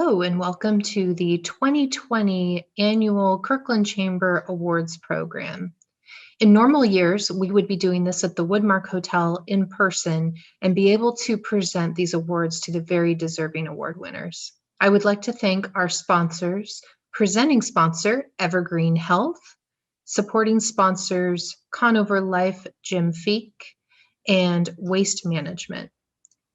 Hello and welcome to the 2020 annual Kirkland Chamber Awards program. In normal years, we would be doing this at the Woodmark Hotel in person and be able to present these awards to the very deserving award winners. I would like to thank our sponsors, presenting sponsor, Evergreen Health, supporting sponsors, Conover Life, Jim Feek, and Waste Management.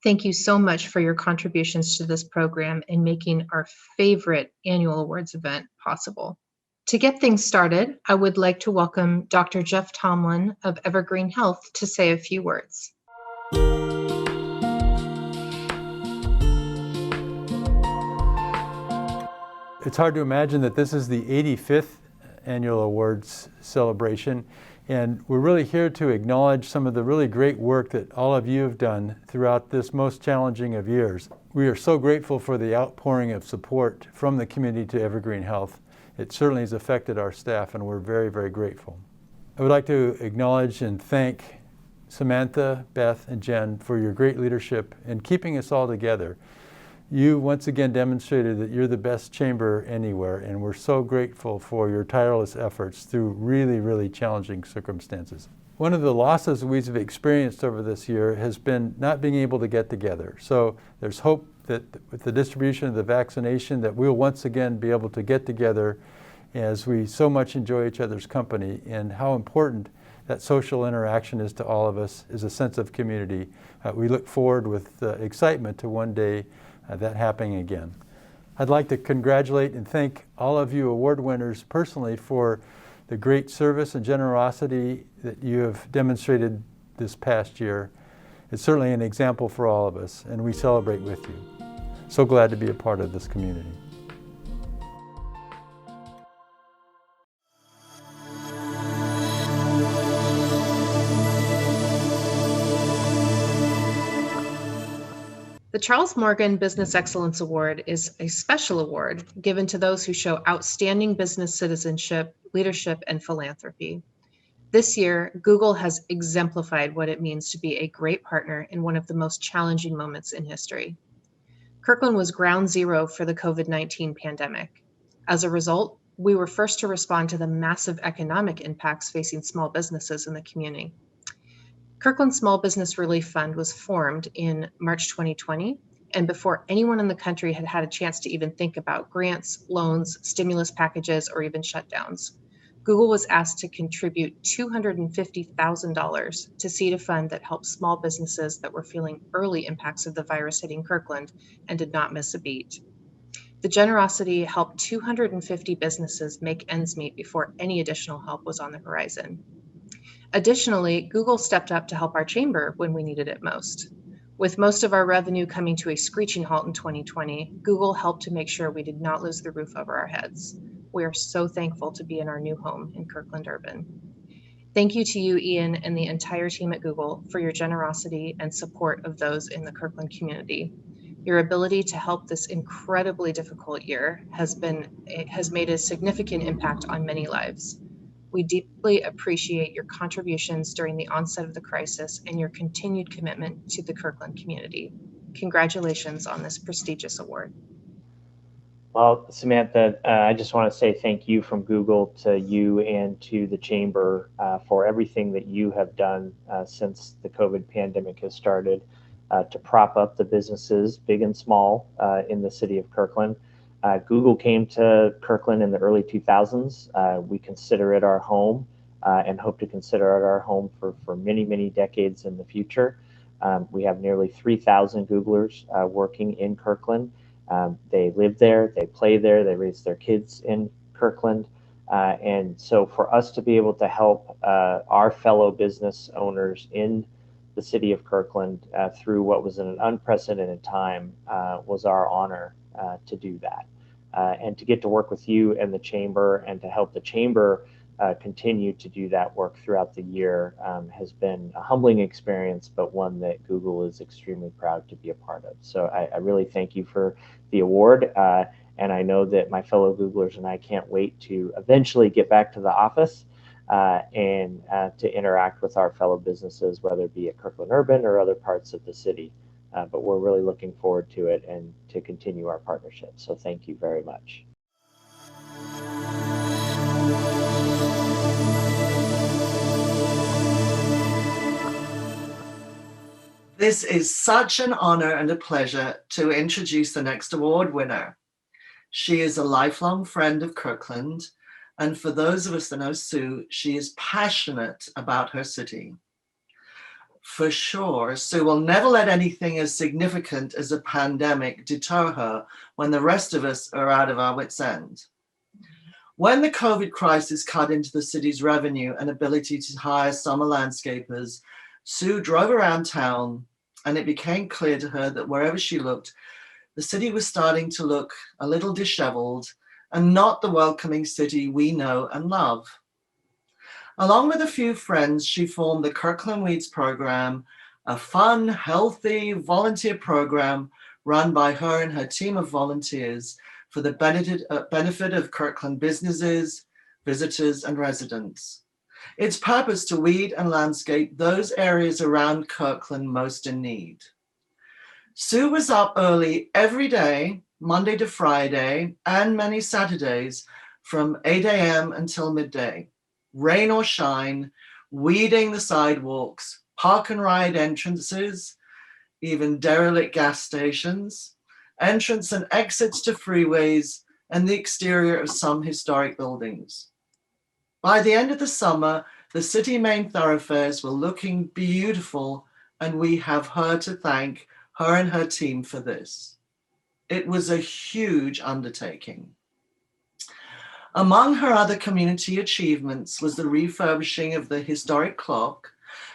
Thank you so much for your contributions to this program and making our favorite annual awards event possible. To get things started, I would like to welcome Dr. Jeff Tomlin of Evergreen Health to say a few words. It's hard to imagine that this is the 85th annual awards celebration, and we're really here to acknowledge some of the really great work that all of you have done throughout this most challenging of years. We are so grateful for the outpouring of support from the community to Evergreen Health. It certainly has affected our staff, and we're very, very grateful. I would like to acknowledge and thank Samantha, Beth, and Jen for your great leadership in keeping us all together. You once again demonstrated that you're the best chamber anywhere, and we're so grateful for your tireless efforts through really, really challenging circumstances. One of the losses we've experienced over this year has been not being able to get together. So there's hope that with the distribution of the vaccination that we'll once again be able to get together as we so much enjoy each other's company, and how important that social interaction is to all of us is a sense of community. We look forward with excitement to one day that happening again. I'd like to congratulate and thank all of you award winners personally for the great service and generosity that you have demonstrated this past year. It's certainly an example for all of us, and we celebrate with you. So glad to be a part of this community. The Charles Morgan Business Excellence Award is a special award given to those who show outstanding business citizenship, leadership, and philanthropy. This year, Google has exemplified what it means to be a great partner in one of the most challenging moments in history. Kirkland was ground zero for the COVID-19 pandemic. As a result, we were first to respond to the massive economic impacts facing small businesses in the community. Kirkland Small Business Relief Fund was formed in March 2020, and before anyone in the country had had a chance to even think about grants, loans, stimulus packages, or even shutdowns, Google was asked to contribute $250,000 to seed a fund that helped small businesses that were feeling early impacts of the virus hitting Kirkland and did not miss a beat. The generosity helped 250 businesses make ends meet before any additional help was on the horizon. Additionally, Google stepped up to help our chamber when we needed it most. With most of our revenue coming to a screeching halt in 2020, Google helped to make sure we did not lose the roof over our heads. We are so thankful to be in our new home in Kirkland Urban. Thank you to you, Ian, and the entire team at Google for your generosity and support of those in the Kirkland community. Your ability to help this incredibly difficult year has made a significant impact on many lives. We deeply appreciate your contributions during the onset of the crisis and your continued commitment to the Kirkland community. Congratulations on this prestigious award. Well, Samantha, I just want to say thank you from Google to you and to the Chamber for everything that you have done since the COVID pandemic has started to prop up the businesses, big and small, in the city of Kirkland. Google came to Kirkland in the early 2000s. We consider it our home and hope to consider it our home for many, many decades in the future. We have nearly 3,000 Googlers working in Kirkland. They live there, they play there, they raise their kids in Kirkland. And so for us to be able to help our fellow business owners in the city of Kirkland through what was an unprecedented time was our honor to do that. And to get to work with you and the Chamber and to help the Chamber continue to do that work throughout the year has been a humbling experience, but one that Google is extremely proud to be a part of. So I really thank you for the award. And I know that my fellow Googlers and I can't wait to eventually get back to the office and to interact with our fellow businesses, whether it be at Kirkland Urban or other parts of the city. but we're really looking forward to it and to continue our partnership. So thank you very much. This is such an honor and a pleasure to introduce the next award winner. She is a lifelong friend of Kirkland, and for those of us that know Sue, she is passionate about her city. For sure, Sue will never let anything as significant as a pandemic deter her when the rest of us are out of our wits' end. When the COVID crisis cut into the city's revenue and ability to hire summer landscapers, Sue drove around town, and it became clear to her that wherever she looked, the city was starting to look a little disheveled and not the welcoming city we know and love. Along with a few friends, she formed the Kirkland Weeds program, a fun, healthy volunteer program run by her and her team of volunteers for the benefit of Kirkland businesses, visitors, and residents. Its purpose to weed and landscape those areas around Kirkland most in need. Sue was up early every day, Monday to Friday, and many Saturdays from 8 a.m. until midday, rain or shine, weeding the sidewalks, park and ride entrances, even derelict gas stations, entrance and exits to freeways, and the exterior of some historic buildings. By the end of the summer, the city main thoroughfares were looking beautiful, and we have her to thank, her and her team, for this. It was a huge undertaking. Among her other community achievements was the refurbishing of the historic clock.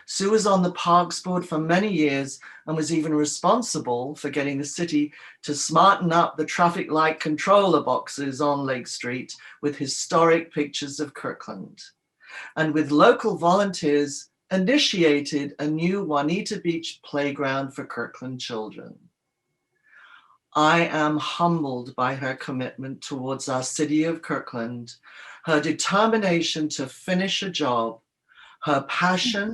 Sue was on the Parks Board for many years and was even responsible for getting the city to smarten up the traffic light controller boxes on Lake Street with historic pictures of Kirkland. And with local volunteers, initiated a new Juanita Beach playground for Kirkland children. I am humbled by her commitment towards our city of Kirkland, her determination to finish a job, her passion,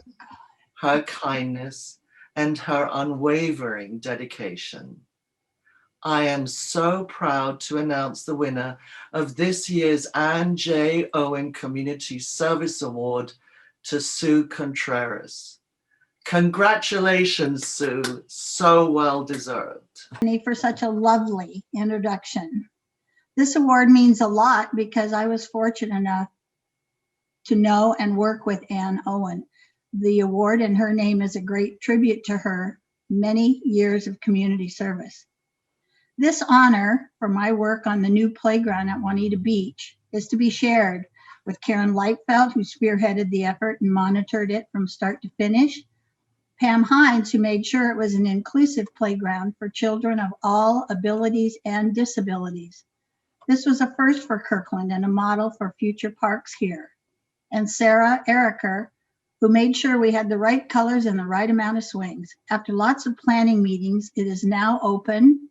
her kindness, and her unwavering dedication. I am so proud to announce the winner of this year's Ann J. Owen Community Service Award to Sue Contreras. Congratulations, Sue, so well deserved. For such a lovely introduction. This award means a lot because I was fortunate enough to know and work with Ann Owen. The award in her name is a great tribute to her many years of community service. This honor for my work on the new playground at Juanita Beach is to be shared with Karen Lightfeld, who spearheaded the effort and monitored it from start to finish, Pam Hines, who made sure it was an inclusive playground for children of all abilities and disabilities. This was a first for Kirkland and a model for future parks here. And Sarah Eriker, who made sure we had the right colors and the right amount of swings. After lots of planning meetings, it is now open,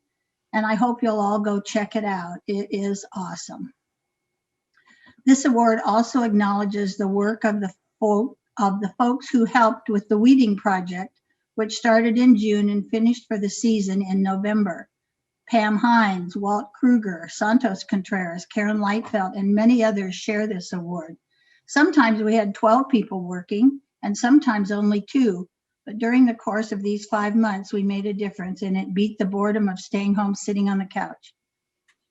and I hope you'll all go check it out. It is awesome. This award also acknowledges the work of the folks who helped with the weeding project, which started in June and finished for the season in November. Pam Hines, Walt Kruger, Santos Contreras, Karen Lightfeld, and many others share this award. Sometimes we had 12 people working and sometimes only 2, but during the course of these 5 months, we made a difference and it beat the boredom of staying home sitting on the couch.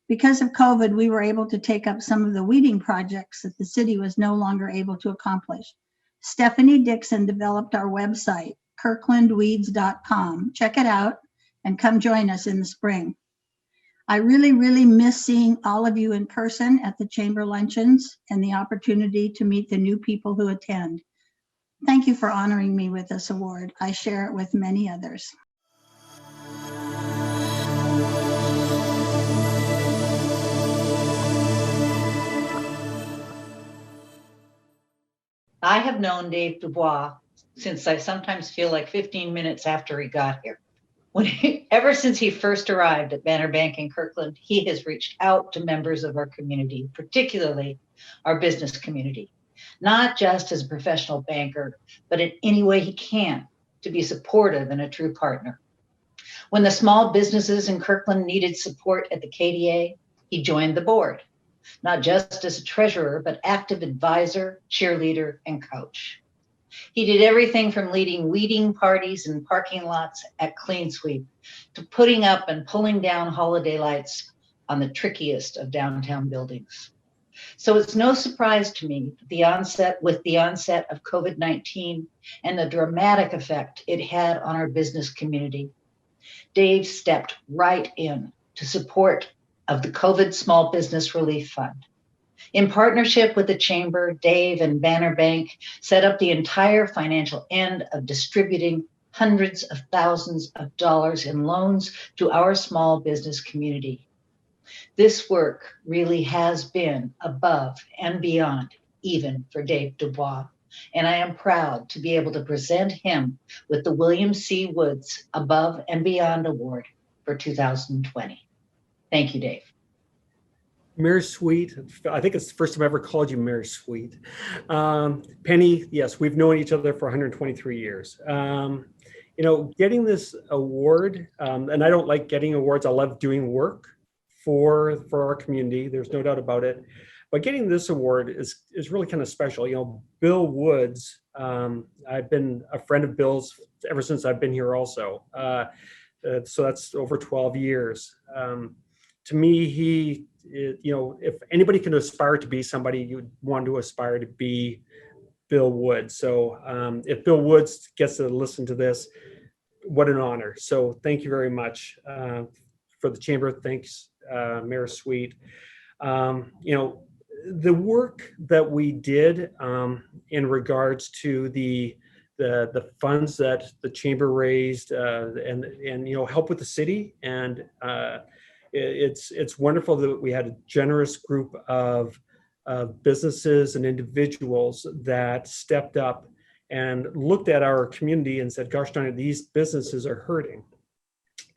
Because of COVID, we were able to take up some of the weeding projects that the city was no longer able to accomplish. Stephanie Dixon developed our website, kirklandweeds.com. Check it out and come join us in the spring. I really, really miss seeing all of you in person at the chamber luncheons and the opportunity to meet the new people who attend. Thank you for honoring me with this award. I share it with many others. I have known Dave DeBois since I sometimes feel like 15 minutes after he got here. Ever since he first arrived at Banner Bank in Kirkland, he has reached out to members of our community, particularly our business community, not just as a professional banker, but in any way he can to be supportive and a true partner. When the small businesses in Kirkland needed support at the KDA, he joined the board, not just as a treasurer, but active advisor, cheerleader, and coach. He did everything from leading weeding parties in parking lots at Clean Sweep to putting up and pulling down holiday lights on the trickiest of downtown buildings. So it's no surprise to me that with the onset of COVID-19 and the dramatic effect it had on our business community, Dave stepped right in to support of the COVID Small Business Relief Fund. In partnership with the Chamber, Dave and Banner Bank set up the entire financial end of distributing hundreds of thousands of dollars in loans to our small business community. This work really has been above and beyond, even for Dave DeBois, and I am proud to be able to present him with the William C. Woods Above and Beyond Award for 2020. Thank you, Dave. Mary Sweet, I think it's the first time I ever called you Mary Sweet. Penny, yes, we've known each other for 123 years. Getting this award, and I don't like getting awards, I love doing work for our community, there's no doubt about it. But getting this award is really kind of special. Bill Woods, I've been a friend of Bill's ever since I've been here also. So that's over 12 years. To me, if anybody can aspire to be somebody, you'd want to aspire to be Bill Woods. So if Bill Woods gets to listen to this, what an honor. So thank you very much for the Chamber. Thanks, Mayor Sweet. The work that we did in regards to the funds that the Chamber raised and help with the city, and it's wonderful that we had a generous group of businesses and individuals that stepped up and looked at our community and said, gosh darn it, these businesses are hurting.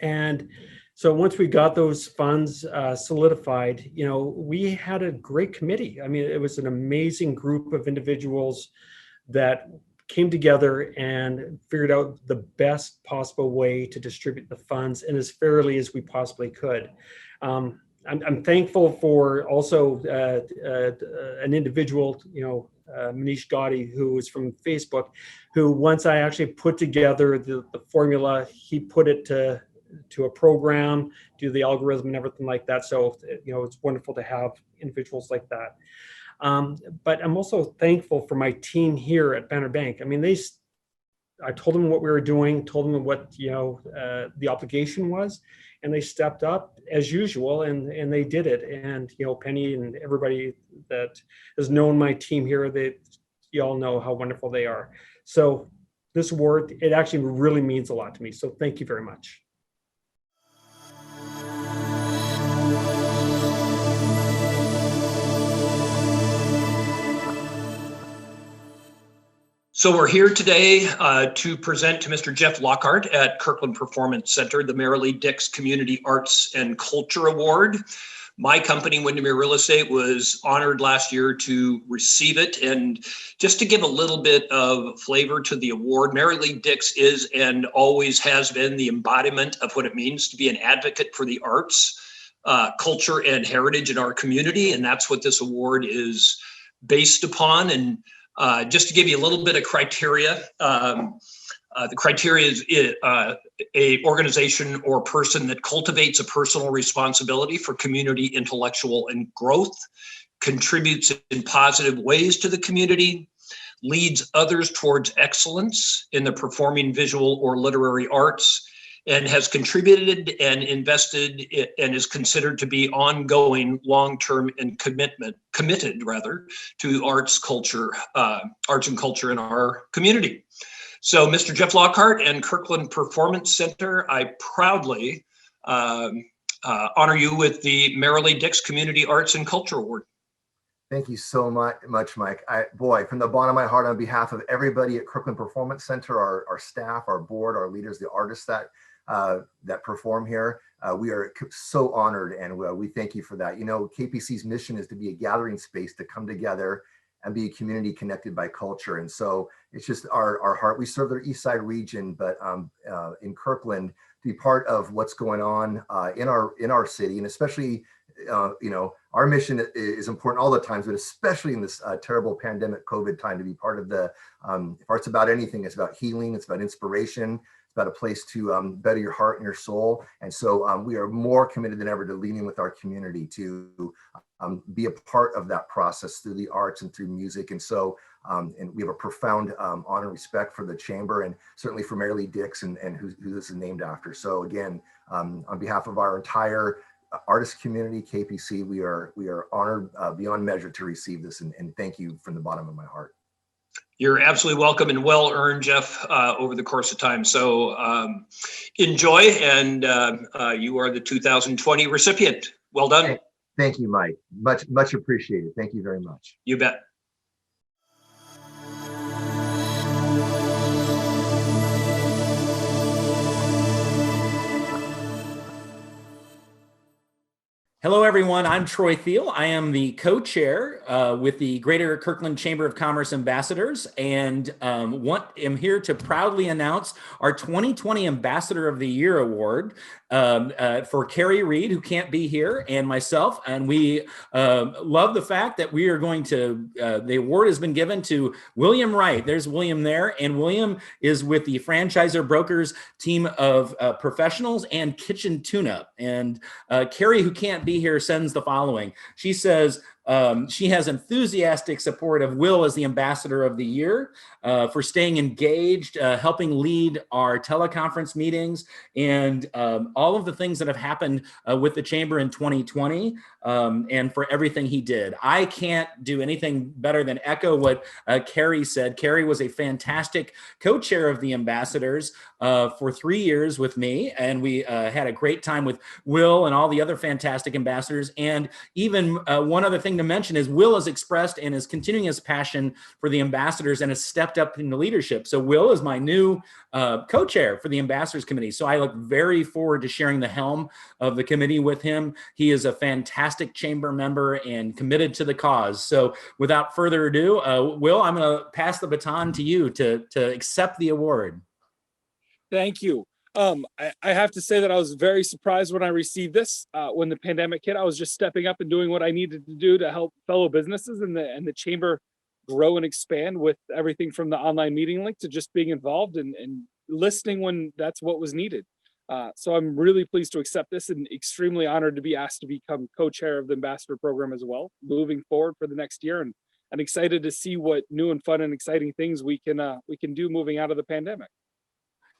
And so once we got those funds solidified, we had a great committee. I mean, it was an amazing group of individuals that came together and figured out the best possible way to distribute the funds and as fairly as we possibly could. I'm thankful for also an individual, Manish Gauti, who was from Facebook, who once I actually put together the formula, he put it to a program, do the algorithm and everything like that. So, it's wonderful to have individuals like that. But I'm also thankful for my team here at Banner Bank. I mean, I told them what we were doing, told them what, the obligation was, and they stepped up as usual, and they did it. And, Penny and everybody that has known my team here, you all know how wonderful they are. So this award, it actually really means a lot to me. So thank you very much. So we're here today to present to Mr. Jeff Lockhart at Kirkland Performance Center the Merrily Dix Community Arts and Culture Award. My company, Windermere Real Estate, was honored last year to receive it. And just to give a little bit of flavor to the award, Merrily Dix is and always has been the embodiment of what it means to be an advocate for the arts, culture, and heritage in our community. And that's what this award is based upon. And just to give you a little bit of criteria, the criteria is a organization or person that cultivates a personal responsibility for community intellectual and growth, contributes in positive ways to the community, leads others towards excellence in the performing, visual, or literary arts, and has contributed and invested and is considered to be ongoing, long-term, and committed to arts and culture in our community. So, Mr. Jeff Lockhart and Kirkland Performance Center, I proudly honor you with the Merrily Dix Community Arts and Culture Award. Thank you so much, Mike. From the bottom of my heart, on behalf of everybody at Kirkland Performance Center, our staff, our board, our leaders, the artists that perform here, we are so honored, and we thank you for that. KPC's mission is to be a gathering space to come together and be a community connected by culture. And so it's just our heart. We serve the East Side region, but in Kirkland, be part of what's going on in our city, and especially our mission is important all the times, but especially in this terrible pandemic COVID time, to be part of the if art's about anything, it's about healing, it's about inspiration, it's about a place to better your heart and your soul. And so we are more committed than ever to leading with our community to be a part of that process through the arts and through music. And so and we have a profound honor and respect for the Chamber, and certainly for Merrily Dix and who this is named after. So again, on behalf of our entire artist community, KPC, we are honored beyond measure to receive this, and thank you from the bottom of my heart. You're absolutely welcome, and well earned, Jeff, over the course of time. So enjoy, and you are the 2020 recipient. Well done. Thank you, Mike. Much appreciated. Thank you very much. You bet. Hello, everyone. I'm Troy Thiel. I am the co-chair with the Greater Kirkland Chamber of Commerce Ambassadors, and am here to proudly announce our 2020 Ambassador of the Year Award for Carrie Reed, who can't be here, and myself. And we love the fact that we are going to, the award has been given to William Wright. There's William there, and William is with the Franchisor Brokers team of professionals and kitchen tune-up. And Carrie, who can't be here, sends the following. She says she has enthusiastic support of Will as the Ambassador of the Year for staying engaged, helping lead our teleconference meetings, and all of the things that have happened with the Chamber in 2020, and for everything he did. I can't do anything better than echo what Carrie said. Carrie was a fantastic co-chair of the Ambassadors for 3 years with me, and we had a great time with Will and all the other fantastic ambassadors. And even one other thing to mention is Will has expressed and is continuing his passion for the ambassadors and has stepped up into leadership. So Will is my new co-chair for the Ambassadors Committee. So I look very forward to sharing the helm of the committee with him. He is a fantastic chamber member and committed to the cause. So without further ado, Will, I'm going to pass the baton to you to accept the award. Thank you. I have to say that I was very surprised when I received this. When the pandemic hit, I was just stepping up and doing what I needed to do to help fellow businesses and the chamber grow and expand, with everything from the online meeting link to just being involved and listening when that's what was needed. So I'm really pleased to accept this, and extremely honored to be asked to become co-chair of the ambassador program as well, moving forward for the next year, and excited to see what new and fun and exciting things we can do moving out of the pandemic.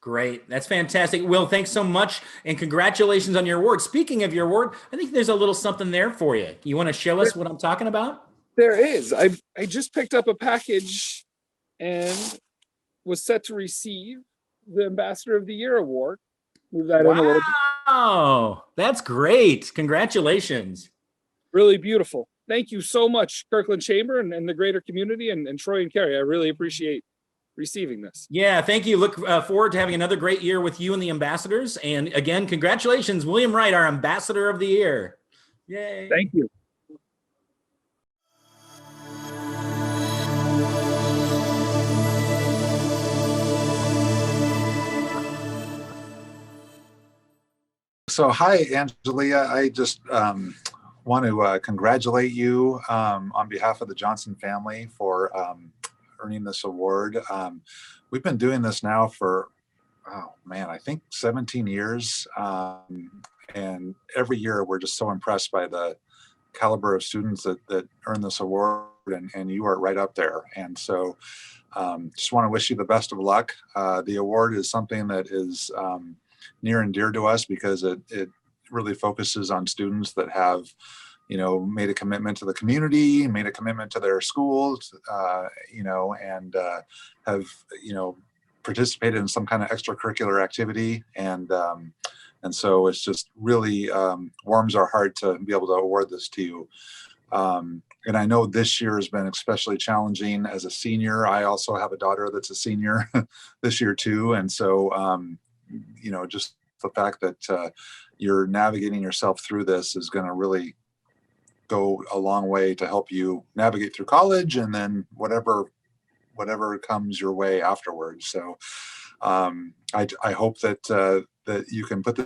Great. That's fantastic. Will, thanks so much. And congratulations on your award. Speaking of your award, I think there's a little something there for you. You want to show us what I'm talking about? There is. I just picked up a package and was set to receive the Ambassador of the Year award. Move that in a little bit. Wow, that's great. Congratulations. Really beautiful. Thank you so much, Kirkland Chamber and the greater community, and Troy and Carrie. I really appreciate receiving this. Yeah, thank you. Look forward to having another great year with you and the ambassadors. And again, congratulations, William Wright, our Ambassador of the Year. Yay. Thank you. So hi, Angelyiah. I just want to congratulate you on behalf of the Johnson family for earning this award. We've been doing this now for, I think 17 years. And every year we're just so impressed by the caliber of students that earn this award, and you are right up there. And so just want to wish you the best of luck. The award is something that is near and dear to us because it really focuses on students that have made a commitment to the community, made a commitment to their schools, and have, participated in some kind of extracurricular activity. And so it's just really warms our heart to be able to award this to you. And I know this year has been especially challenging as a senior. I also have a daughter that's a senior this year too. And so, just the fact that you're navigating yourself through this is going to really go a long way to help you navigate through college and then whatever comes your way afterwards. So I hope that that you can put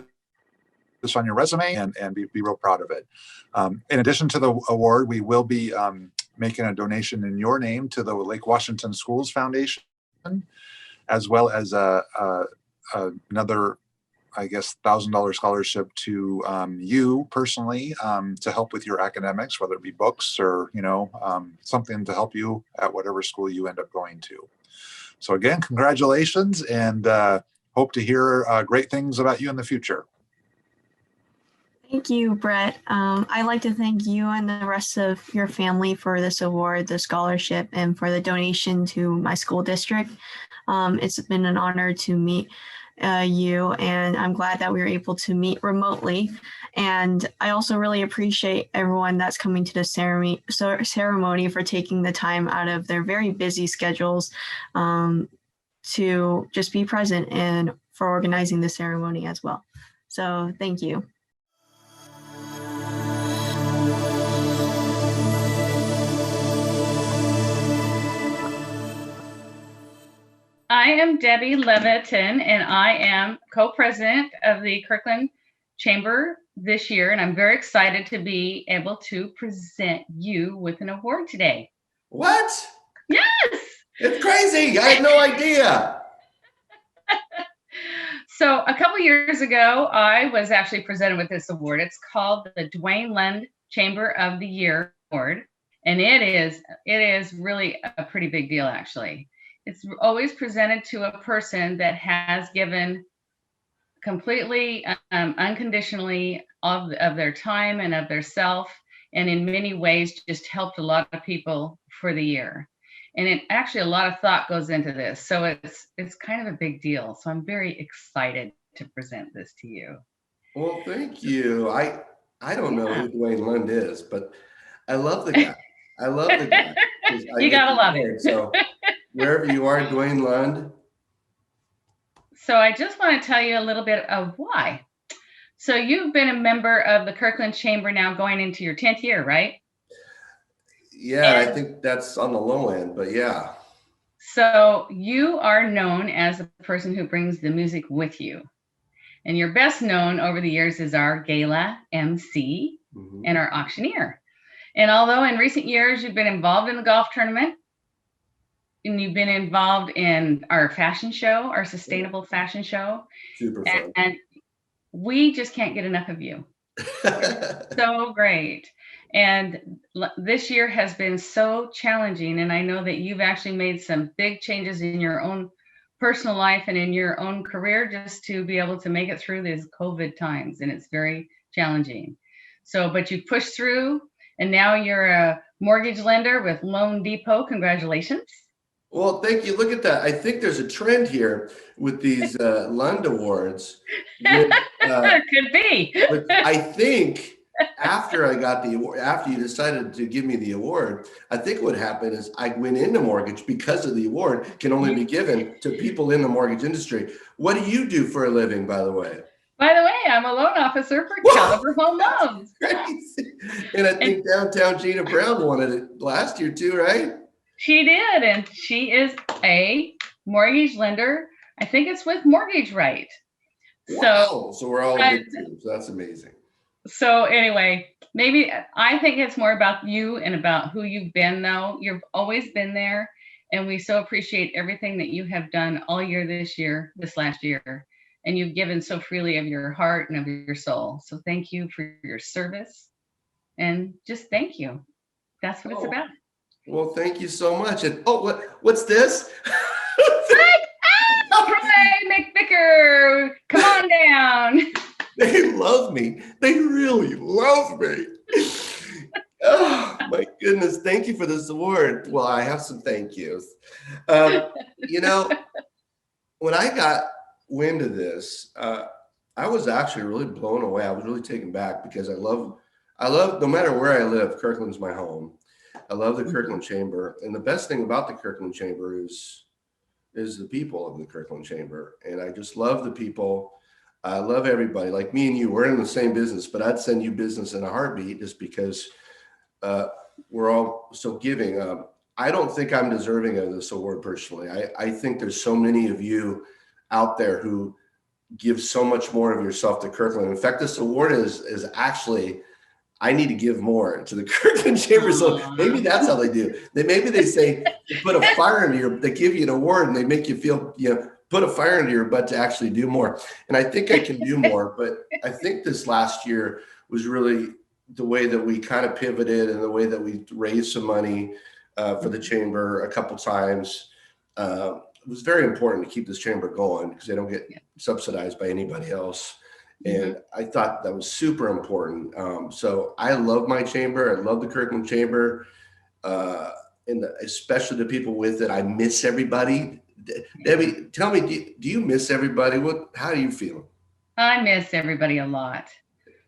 this on your resume and be real proud of it. In addition to the award, we will be making a donation in your name to the Lake Washington Schools Foundation, as well as another, I guess, $1,000 scholarship to you personally to help with your academics, whether it be books or, something to help you at whatever school you end up going to. So again, congratulations, and hope to hear great things about you in the future. Thank you, Brett. I'd like to thank you and the rest of your family for this award, the scholarship, and for the donation to my school district. It's been an honor to meet you, and I'm glad that we were able to meet remotely. And I also really appreciate everyone that's coming to the ceremony for taking the time out of their very busy schedules to just be present and for organizing the ceremony as well. So thank you. I am Debbie Levitin, and I am co-president of the Kirkland Chamber this year, and I'm very excited to be able to present you with an award today. What? Yes! It's crazy. I had no idea. So a couple years ago, I was actually presented with this award. It's called the Duane Lund Chamber of the Year Award, and it is really a pretty big deal, actually. It's always presented to a person that has given completely, unconditionally of their time and of their self, and in many ways just helped a lot of people for the year. And it actually, a lot of thought goes into this. So it's kind of a big deal. So I'm very excited to present this to you. Well, thank you. I don't know who Duane Lund is, but I love the guy. I love the guy. You gotta love it. So wherever you are, Duane Lund. So I just want to tell you a little bit of why. So you've been a member of the Kirkland Chamber now going into your 10th year, right? Yeah, I think that's on the low end, but yeah. So you are known as the person who brings the music with you. And you're best known over the years as our gala MC and our auctioneer. And although in recent years you've been involved in the golf tournament, and you've been involved in our fashion show, our sustainable fashion show. Super fun. And we just can't get enough of you. So great. And this year has been so challenging. And I know that you've actually made some big changes in your own personal life and in your own career just to be able to make it through these COVID times. And it's very challenging. So, but you pushed through, and now you're a mortgage lender with Loan Depot. Congratulations. Well, thank you. Look at that. I think there's a trend here with these Lund Awards. With, could be. I think after I got the award, after you decided to give me the award, I think what happened is I went into mortgage because of the award can only be given to people in the mortgage industry. What do you do for a living, by the way? By the way, I'm a loan officer for Caliber Home Loans. Crazy. And I think downtown Gina Brown wanted it last year too, right? She did, and she is a mortgage lender. I think it's with Mortgage Wright. Wow. So we're all good too. So that's amazing. So anyway, maybe I think it's more about you and about who you've been, though. You've always been there, and we so appreciate everything that you have done all year this last year. And you've given so freely of your heart and of your soul. So thank you for your service, and just thank you. That's what it's about. Well, thank you so much. And what's this? Troy McVicker, come on down. They love me. They really love me. Oh my goodness! Thank you for this award. Well, I have some thank yous. When I got wind of this, I was actually really blown away. I was really taken back because I love no matter where I live, Kirkland's my home. I love the Kirkland Chamber. And the best thing about the Kirkland Chamber is the people of the Kirkland Chamber. And I just love the people. I love everybody. Like me and you, we're in the same business, but I'd send you business in a heartbeat just because we're all so giving. I don't think I'm deserving of this award personally. I think there's so many of you out there who give so much more of yourself to Kirkland. In fact, this award is actually, I need to give more to the Kirkland Chamber. So maybe that's how they do. Maybe they say, put a fire into your, they give you an award and they make you feel, put a fire into your butt to actually do more. And I think I can do more, but I think this last year was really the way that we kind of pivoted and the way that we raised some money for the chamber a couple times. It was very important to keep this chamber going because they don't get subsidized by anybody else. And I thought that was super important. So I love my chamber. I love the Kirkland Chamber, and especially the people with it. I miss everybody. Debbie, tell me, do you miss everybody? How do you feel? I miss everybody a lot.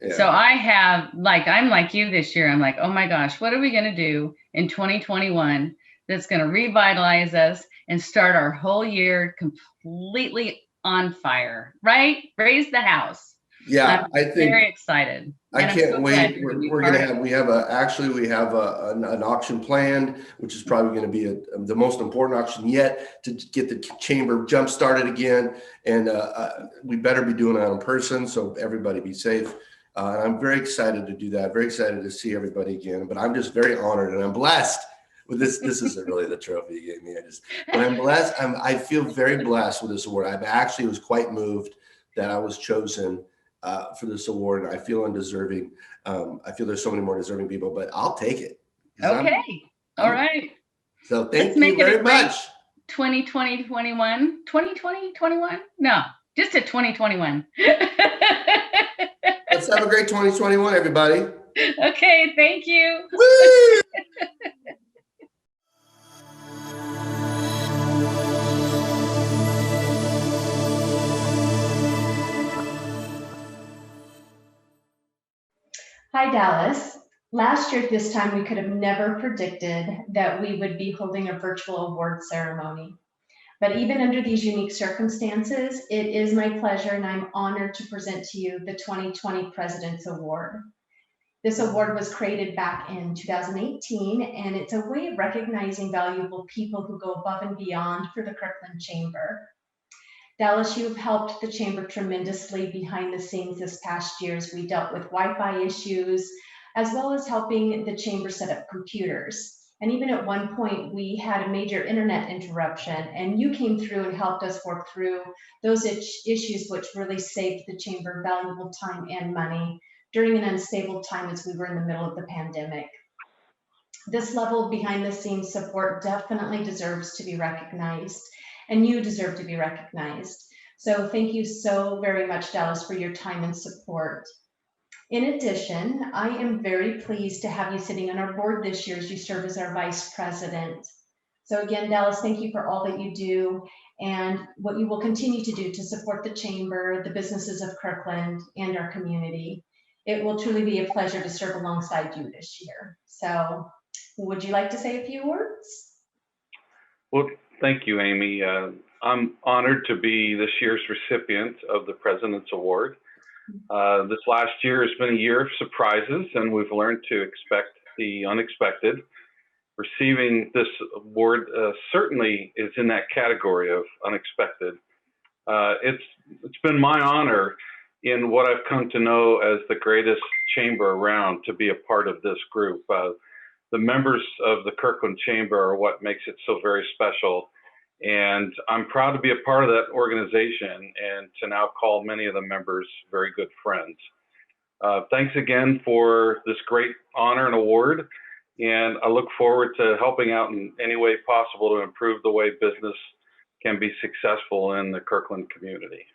Yeah. So I have, I'm like you this year. I'm like, oh my gosh, what are we going to do in 2021 that's going to revitalize us and start our whole year completely on fire, right? Raise the house. Yeah, I think very excited. I can't wait. We're going to have, we have an auction planned, which is probably going to be the most important auction yet to get the chamber jump started again. And we better be doing it in person. So everybody be safe. And I'm very excited to do that. Very excited to see everybody again, but I'm just very honored and I'm blessed with this. This isn't really the trophy you gave me. But I'm blessed. I feel very blessed with this award. I actually was quite moved that I was chosen for this award. I feel undeserving. I feel there's so many more deserving people, but I'll take it. Okay. All right. So thank you very much. 2020, 21, 2020, 21? No, just a 2021. Let's have a great 2021, everybody. Okay. Thank you. Woo! Hi, Dallas. Last year at this time, we could have never predicted that we would be holding a virtual award ceremony. But even under these unique circumstances, it is my pleasure and I'm honored to present to you the 2020 President's Award. This award was created back in 2018, and it's a way of recognizing valuable people who go above and beyond for the Kirkland Chamber. Dallas, you have helped the chamber tremendously behind the scenes this past year as we dealt with Wi-Fi issues, as well as helping the chamber set up computers. And even at one point, we had a major internet interruption, and you came through and helped us work through those issues, which really saved the chamber valuable time and money during an unstable time as we were in the middle of the pandemic. This level of behind the scenes support definitely deserves to be recognized, and you deserve to be recognized. So thank you so very much, Dallas, for your time and support. In addition, I am very pleased to have you sitting on our board this year as you serve as our vice president. So again, Dallas, thank you for all that you do and what you will continue to do to support the chamber, the businesses of Kirkland, and our community. It will truly be a pleasure to serve alongside you this year. So would you like to say a few words? Well, thank you, Amy. I'm honored to be this year's recipient of the President's Award. This last year has been a year of surprises, and we've learned to expect the unexpected. Receiving this award certainly is in that category of unexpected. It's been my honor in what I've come to know as the greatest chamber around to be a part of this group. The members of the Kirkland Chamber are what makes it so very special. And I'm proud to be a part of that organization and to now call many of the members very good friends. Thanks again for this great honor and award. And I look forward to helping out in any way possible to improve the way business can be successful in the Kirkland community.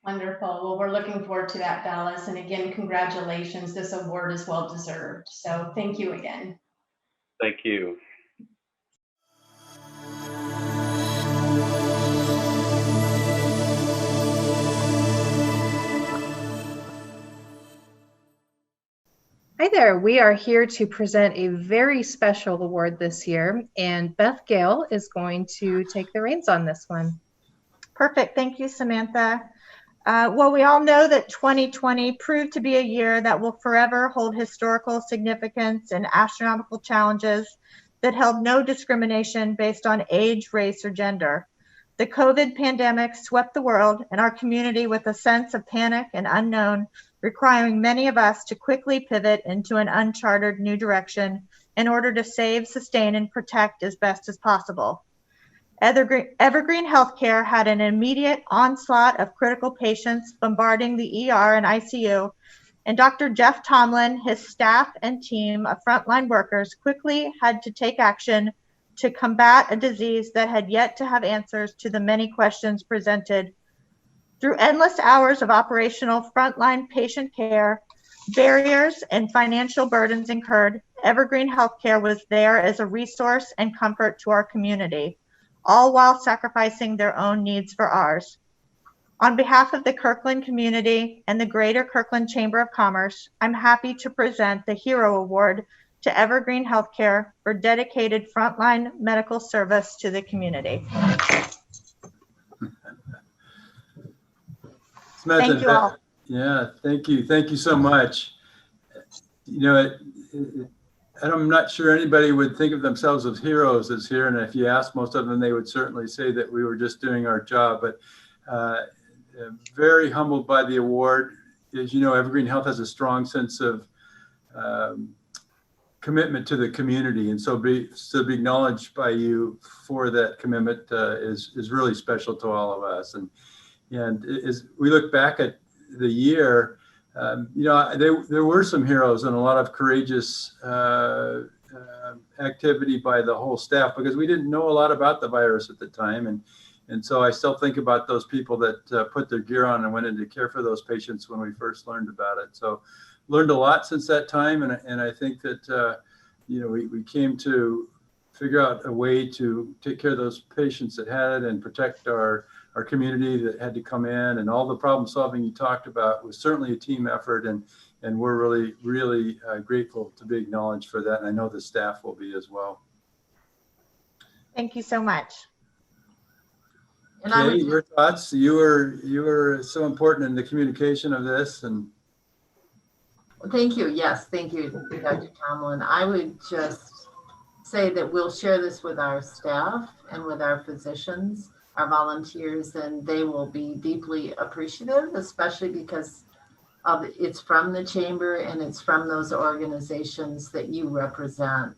Wonderful. Well, we're looking forward to that, Dallas. And again, congratulations. This award is well deserved. So thank you again. Thank you. Hi there. We are here to present a very special award this year, and Beth Gale is going to take the reins on this one. Perfect. Thank you, Samantha. Well, we all know that 2020 proved to be a year that will forever hold historical significance and astronomical challenges that held no discrimination based on age, race, or gender. The COVID pandemic swept the world and our community with a sense of panic and unknown, requiring many of us to quickly pivot into an uncharted new direction in order to save, sustain, and protect as best as possible. Evergreen Healthcare had an immediate onslaught of critical patients bombarding the ER and ICU, and Dr. Jeff Tomlin, his staff and team of frontline workers quickly had to take action to combat a disease that had yet to have answers to the many questions presented. Through endless hours of operational frontline patient care, barriers and financial burdens incurred, Evergreen Healthcare was there as a resource and comfort to our community, all while sacrificing their own needs for ours. On behalf of the Kirkland community and the Greater Kirkland Chamber of Commerce, I'm happy to present the Hero Award to Evergreen Healthcare for dedicated frontline medical service to the community. Samantha, thank you all. Yeah, thank you. Thank you so much. You know, I'm not sure anybody would think of themselves as heroes as here. And if you ask most of them, they would certainly say that we were just doing our job. But very humbled by the award. As you know, Evergreen Health has a strong sense of commitment to the community, and so be acknowledged by you for that commitment is really special to all of us. And as we look back at the year, you know, there were some heroes and a lot of courageous activity by the whole staff, because we didn't know a lot about the virus at the time, and so I still think about those people that put their gear on and went in to care for those patients when we first learned about it. So learned a lot since that time, and I think that you know, we came to figure out a way to take care of those patients that had it and protect our community that had to come in, and all the problem solving you talked about was certainly a team effort, and we're really grateful to be acknowledged for that, and I know the staff will be as well. Thank you so much. And Kay, your thoughts? You were so important in the communication of this, and thank you. Yes, thank you, Dr. Tomlin. I would just say that we'll share this with our staff and with our physicians, our volunteers, and they will be deeply appreciative, especially because it's from the chamber and it's from those organizations that you represent.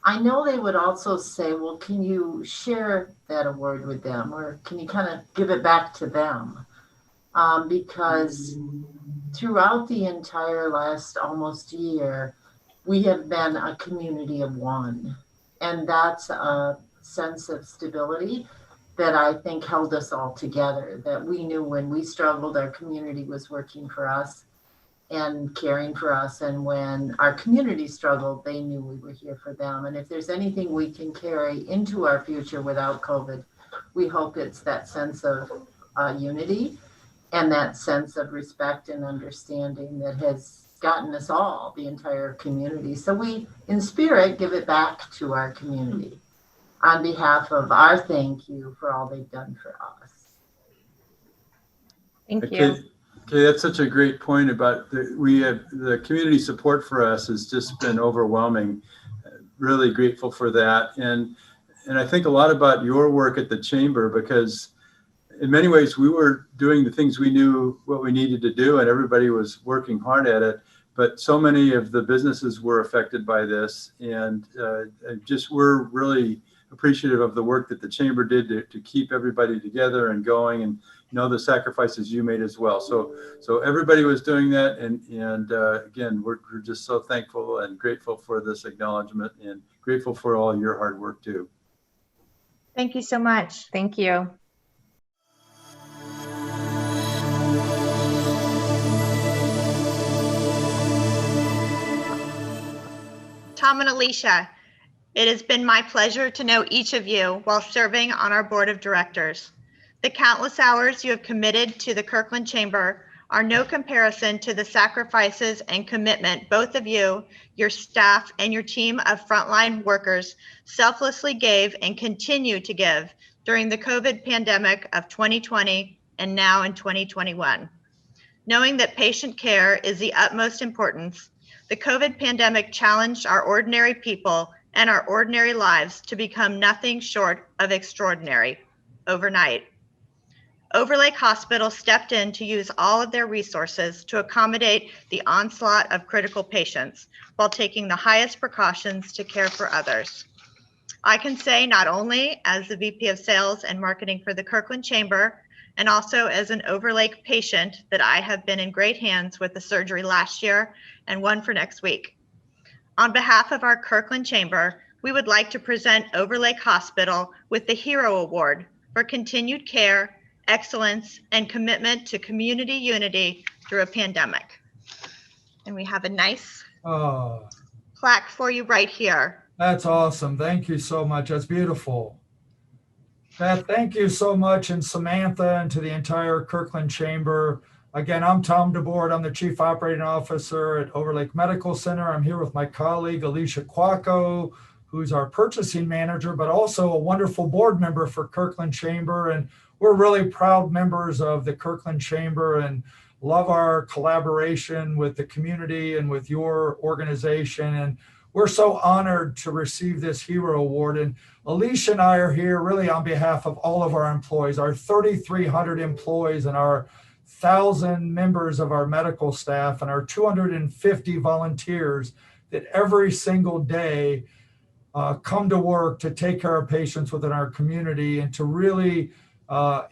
I know they would also say, well, can you share that award with them, or can you kind of give it back to them? Because throughout the entire last almost year, we have been a community of one. And that's a sense of stability that I think held us all together, that we knew when we struggled, our community was working for us and caring for us. And when our community struggled, they knew we were here for them. And if there's anything we can carry into our future without COVID, we hope it's that sense of unity and that sense of respect and understanding that has gotten us all, the entire community. So we, in spirit, give it back to our community on behalf of our thank you for all they've done for us. Thank you. Okay, that's such a great point about the community support for us has just been overwhelming. Really grateful for that. And I think a lot about your work at the chamber, because in many ways we were doing the things we knew what we needed to do, and everybody was working hard at it. But so many of the businesses were affected by this, and just we're really appreciative of the work that the chamber did to keep everybody together and going, and know the sacrifices you made as well. So everybody was doing that, and again, we're just so thankful and grateful for this acknowledgement, and grateful for all your hard work too. Thank you so much. Thank you. Tom and Alicia, it has been my pleasure to know each of you while serving on our board of directors. The countless hours you have committed to the Kirkland Chamber are no comparison to the sacrifices and commitment both of you, your staff, and your team of frontline workers selflessly gave and continue to give during the COVID pandemic of 2020 and now in 2021. Knowing that patient care is the utmost importance, the COVID pandemic challenged our ordinary people and our ordinary lives to become nothing short of extraordinary. overnight. Overlake Hospital stepped in to use all of their resources to accommodate the onslaught of critical patients while taking the highest precautions to care for others. I can say not only as the VP of Sales and Marketing for the Kirkland Chamber, and also as an Overlake patient, that I have been in great hands with the surgery last year and one for next week. On behalf of our Kirkland Chamber, we would like to present Overlake Hospital with the Hero Award for continued care, excellence, and commitment to community unity through a pandemic. And we have a nice plaque for you right here. That's awesome. Thank you so much. That's beautiful. Beth, thank you so much, and Samantha, and to the entire Kirkland Chamber. Again, I'm Tom DeBois. I'm the Chief Operating Officer at Overlake Medical Center. I'm here with my colleague, Alicia Quacco, who's our purchasing manager, but also a wonderful board member for Kirkland Chamber. And we're really proud members of the Kirkland Chamber and love our collaboration with the community and with your organization. And we're so honored to receive this Hero Award. And Alicia and I are here really on behalf of all of our employees, our 3,300 employees and our 1,000 members of our medical staff and our 250 volunteers that every single day come to work to take care of patients within our community and to really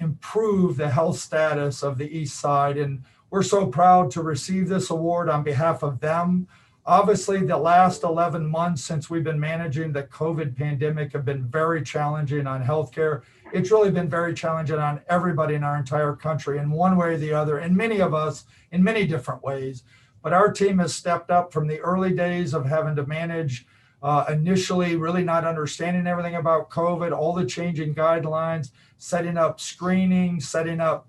improve the health status of the East Side. And we're so proud to receive this award on behalf of them. Obviously, the last 11 months since we've been managing the COVID pandemic have been very challenging on healthcare. It's really been very challenging on everybody in our entire country in one way or the other, and many of us in many different ways. But our team has stepped up from the early days of having to manage initially really not understanding everything about COVID, all the changing guidelines, setting up screening, setting up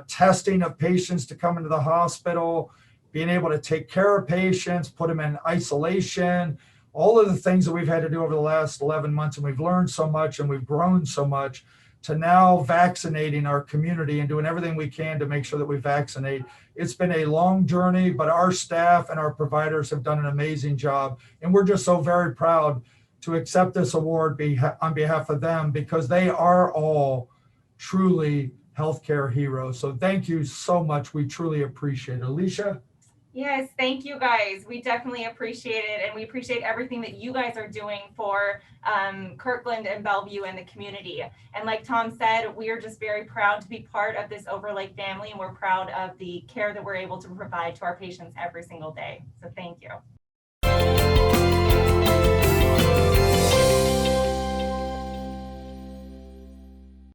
testing of patients to come into the hospital, being able to take care of patients, put them in isolation, all of the things that we've had to do over the last 11 months. And we've learned so much and we've grown so much, to now vaccinating our community and doing everything we can to make sure that we vaccinate. It's been a long journey, but our staff and our providers have done an amazing job. And we're just so very proud to accept this award on behalf of them, because they are all truly healthcare heroes. So thank you so much. We truly appreciate it. Alicia? Yes, thank you guys. We definitely appreciate it. And we appreciate everything that you guys are doing for Kirkland and Bellevue and the community. And like Tom said, we are just very proud to be part of this Overlake family. And we're proud of the care that we're able to provide to our patients every single day. So thank you.